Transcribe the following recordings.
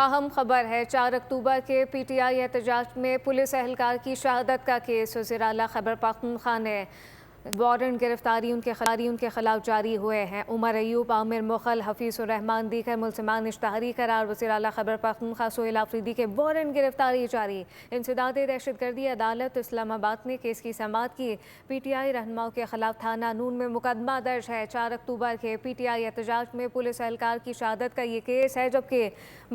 اہم خبر ہے 4 اکتوبر کے پی ٹی آئی احتجاج میں پولیس اہلکار کی شہادت کا کیس وزیر اعلیٰ خیبر پختونخوا نے وارنٹ گرفتاری ان کے خلاف جاری ہوئے ہیں۔ عمر ایوب، عامر مغل، حفیظ الرحمان دیگر ملزمان اشتہاری قرار۔ وزیر اعلیٰ خیبر پختونخوا سہیل آفریدی کے وارنٹ گرفتاری جاری۔ انسداد دہشت گردی عدالت اسلام آباد نے کیس کی سماعت کی۔ پی ٹی آئی رہنماؤں کے خلاف تھانہ نون میں مقدمہ درج ہے۔ 4 اکتوبر کے پی ٹی آئی احتجاج میں پولیس اہلکار کی شہادت کا یہ کیس ہے، جبکہ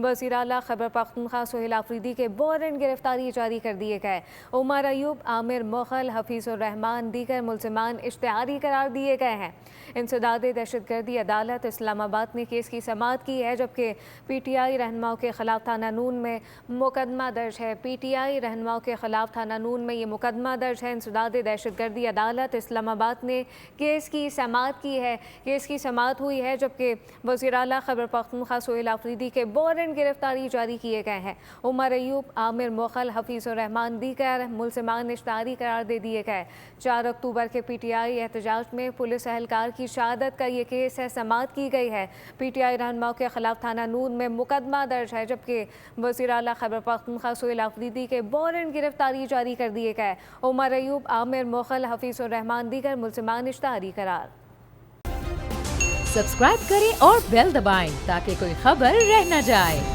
وزیر اعلیٰ خیبر پختونخوا سہیل آفریدی کے وارنٹ گرفتاری جاری کر دیے گئے۔ عمر ایوب، عامر مغل، حفیظ الرحمان دیگر ملزمان اشتہاری قرار دیے گئے ہیں۔ انسداد دہشت گردی عدالت اسلام آباد نے کیس کی سماعت کی ہے، جبکہ پی ٹی آئی رہنماؤں کے خلاف تھانہ نون میں مقدمہ درج ہے۔ پی ٹی آئی رہنماؤں کے خلاف تھانہ نون میں یہ مقدمہ درج ہے۔ انسداد دہشت گردی عدالت اسلام آباد نے کیس کی سماعت کی ہے۔ کیس کی سماعت ہوئی ہے، جبکہ وزیر اعلیٰ خیبر پختونخوا سہیل آفریدی کے وارنٹ گرفتاری جاری کیے گئے ہیں۔ عمر ایوب، عامر مغل، حفیظ الرحمان دیگر ملزمان اشتہاری قرار دے دیے گئے۔ 4 اکتوبر کے پی ٹی آئی احتجاج میں پولیس اہلکار کی شہادت کا یہ کیس ہے، سماعت کی گئی ہے۔ پی ٹی آئی رہنماؤں کے خلاف تھانہ نون میں مقدمہ درج ہے، جبکہ وزیر اعلیٰ خیبر پختونخوا سہیل آفریدی کے وارنٹ گرفتاری جاری کر دیے گئے۔ عمر ایوب، عامر مغل، حفیظ الرحمان دیگر ملزمان اشتہاری قرار۔ سبسکرائب کریں اور بیل دبائیں تاکہ کوئی خبر رہ نہ جائے۔